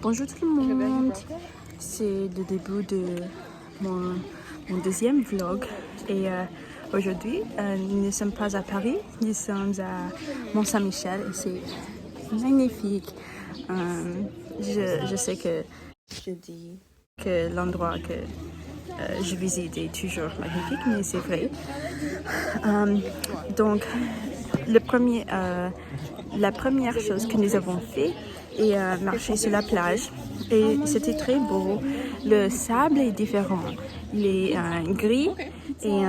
Bonjour tout le monde, c'est le début de mon deuxième vlog et aujourd'hui nous ne sommes pas à Paris, nous sommes à Mont-Saint-Michel et c'est magnifique. Je sais que je dis que l'endroit que je visite est toujours magnifique, mais c'est vrai. Donc la première chose que nous avons fait est marcher sur la plage et c'était très beau. Le sable est différent, il est gris et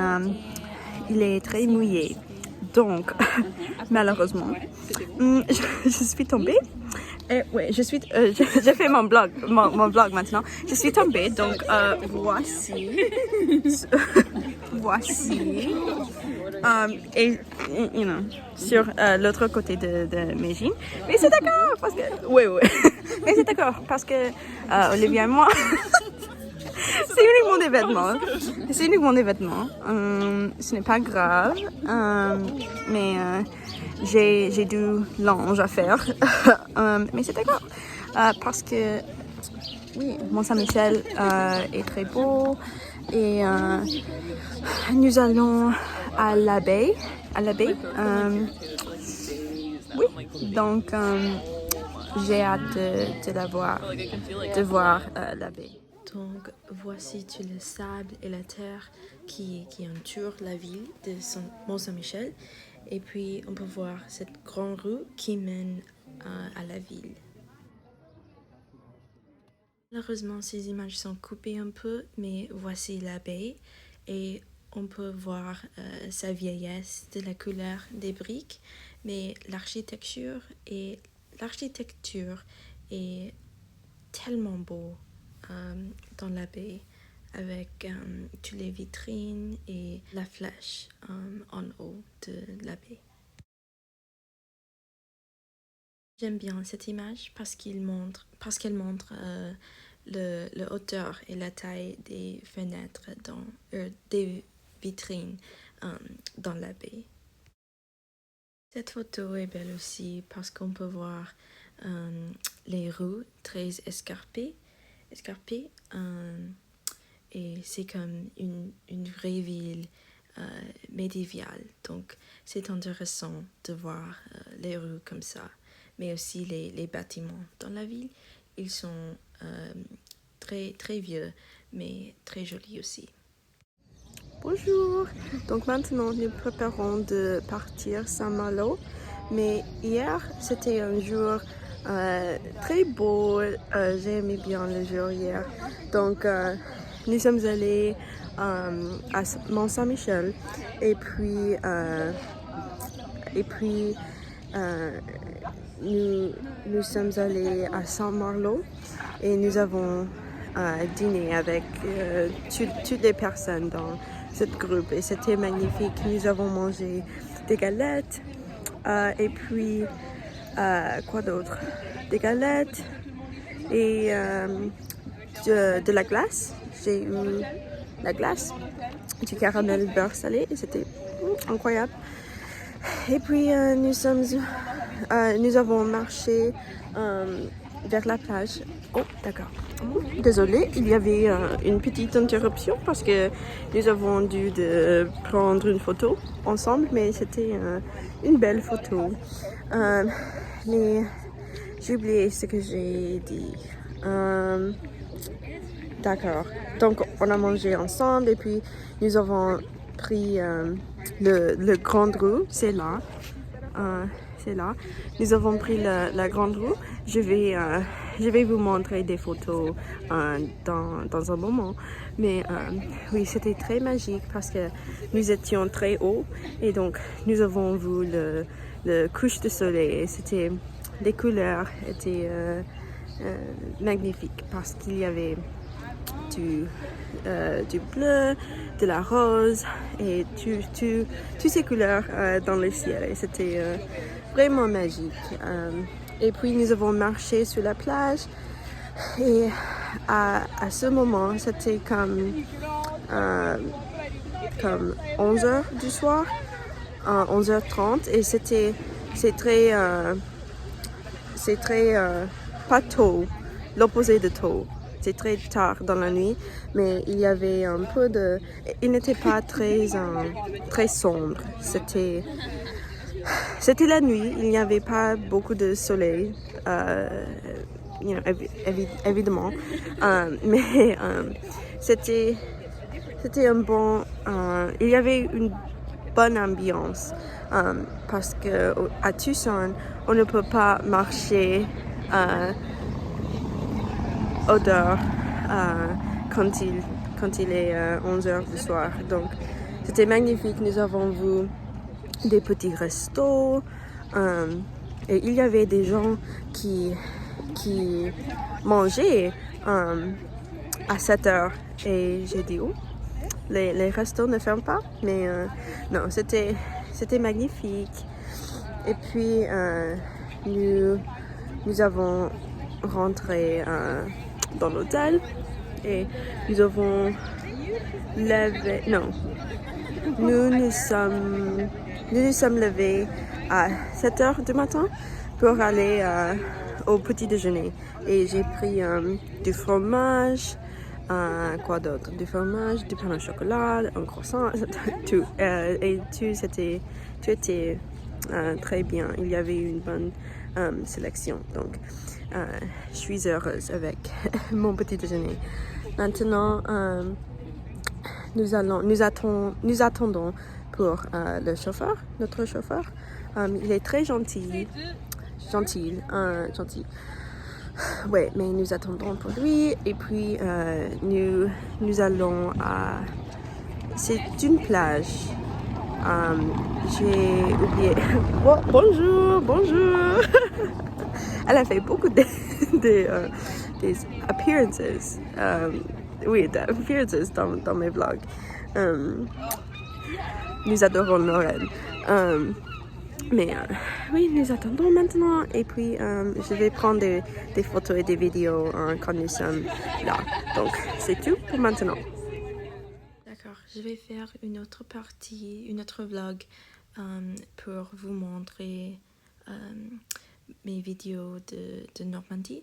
il est très mouillé. Donc malheureusement, je suis tombée. Et ouais, je fais mon vlog maintenant. Je suis tombée, donc voici. Voici. Et, you know, sur l'autre côté de mes jeans. Mais c'est d'accord, parce que... Oui. Mais c'est d'accord, parce que Olivia et moi... C'est uniquement des vêtements. C'est uniquement des vêtements. Ce n'est pas grave. Mais j'ai du linge à faire. Mais c'est d'accord. Parce que, oui, Mont-Saint-Michel est très beau. Et nous allons à l'abbaye. Oui, donc j'ai hâte de voir l'abbaye. Donc voici tout le sable et la terre qui entoure la ville de Mont-Saint-Michel. Et puis on peut voir cette grande rue qui mène à la ville. Malheureusement, ces images sont coupées un peu, mais voici l'abbaye et on peut voir sa vieillesse, de la couleur des briques, mais l'architecture est tellement beau dans l'abbaye avec toutes les vitrines et la flèche en haut de l'abbaye. J'aime bien cette image parce qu'elle montre le hauteur et la taille des fenêtres des vitrines dans l'abbaye. Cette photo est belle aussi parce qu'on peut voir les rues très escarpées et c'est comme une vraie ville médiévale. Donc c'est intéressant de voir les rues comme ça. Mais aussi les bâtiments dans la ville, ils sont très, très vieux, mais très jolis aussi. Bonjour! Donc maintenant, nous préparons de partir Saint-Malo. Mais hier, c'était un jour très beau. J'ai aimé bien le jour hier. Donc, nous sommes allés à Mont-Saint-Michel. Et puis nous sommes allés à Saint-Malo et nous avons dîné avec toutes les personnes dans ce groupe et c'était magnifique. Nous avons mangé des galettes et puis quoi d'autre? Des galettes et de la glace. J'ai eu la glace, du caramel beurre salé et c'était incroyable. Et puis nous avons marché vers la plage. Oh, d'accord. Désolée, il y avait une petite interruption parce que nous avons dû prendre une photo ensemble, mais c'était une belle photo. Mais j'ai oublié ce que j'ai dit. D'accord. Donc, on a mangé ensemble et puis nous avons pris le grande rue, c'est là. C'est là. Nous avons pris la grande rue. Je vais vous montrer des photos dans un moment. Mais oui, c'était très magique parce que nous étions très haut et donc nous avons vu le coucher de soleil. C'était les couleurs étaient magnifiques parce qu'il y avait du bleu, de la rose et toutes ces couleurs dans le ciel. Et c'était vraiment magique. Et puis nous avons marché sur la plage et à ce moment, c'était comme 11h du soir, 11h30 et c'est très pas tôt, l'opposé de tôt. C'est très tard dans la nuit, mais il y avait un peu de... Il n'était pas très sombre. C'était la nuit, il n'y avait pas beaucoup de soleil, évidemment, mais c'était un bon... il y avait une bonne ambiance, parce que à Tucson, on ne peut pas marcher au dehors quand il est 11 heures du soir. Donc, c'était magnifique. Nous avons vu des petits restos, et il y avait des gens qui mangeaient à 7 heures. Et j'ai dit, oh, les restos ne ferment pas, mais non, c'était magnifique. Et puis, nous avons rentré dans l'hôtel et nous avons levé, non, nous nous sommes levés à 7 heures du matin pour aller au petit déjeuner. Et j'ai pris du fromage, quoi d'autre? Du fromage, du pain au chocolat, un croissant, tout. Et tout était très bien. Il y avait une bonne sélection. Donc, je suis heureuse avec mon petit déjeuner. Maintenant, nous attendons pour le chauffeur, notre chauffeur. Il est très gentil. Ouais, mais nous attendons pour lui. Et puis, nous allons à... C'est une plage. J'ai oublié. Oh, bonjour. Elle a fait beaucoup des appearances. Oui, d'appearances dans mes vlogs. Nous adorons Lorraine. Mais oui, nous attendons maintenant. Et puis, je vais prendre des photos et des vidéos quand nous sommes là. Donc, c'est tout pour maintenant. D'accord, je vais faire une autre partie, une autre vlog pour vous montrer mes vidéos de Normandie.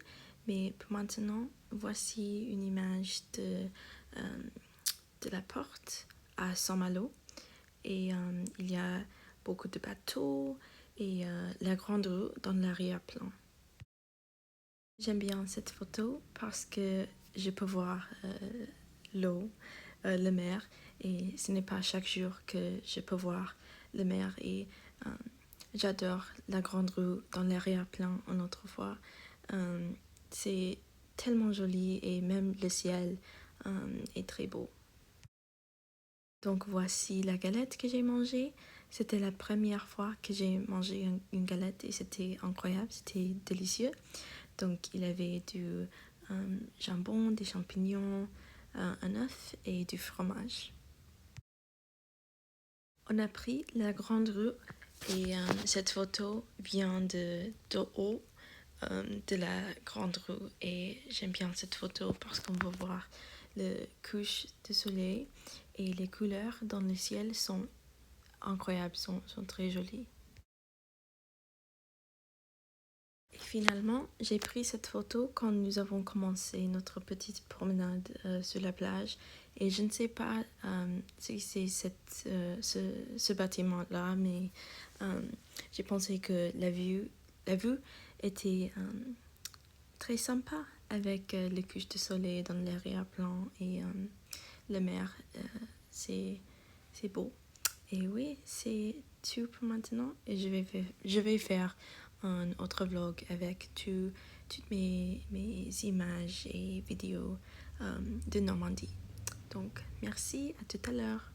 Mais pour maintenant, voici une image de la porte à Saint-Malo. Et il y a beaucoup de bateaux et la grande rue dans l'arrière-plan. J'aime bien cette photo parce que je peux voir l'eau, la mer, et ce n'est pas chaque jour que je peux voir la mer. Et j'adore la grande rue dans l'arrière-plan une autre fois. C'est tellement joli et même le ciel est très beau. Donc voici la galette que j'ai mangée. C'était la première fois que j'ai mangé une galette et c'était incroyable, c'était délicieux. Donc il y avait du jambon, des champignons, un œuf et du fromage. On a pris la grande rue et cette photo vient de haut de la grande rue. Et j'aime bien cette photo parce qu'on va voir le couche de soleil et les couleurs dans le ciel sont incroyables, sont très jolies. Et finalement, j'ai pris cette photo quand nous avons commencé notre petite promenade sur la plage. Et je ne sais pas si c'est ce bâtiment-là, mais j'ai pensé que la vue était très sympa avec les couches de soleil dans l'arrière-plan et la mer. C'est beau. Et oui, c'est tout pour maintenant. Et je vais faire un autre vlog avec toutes mes images et vidéos de Normandie. Donc, merci, à tout à l'heure.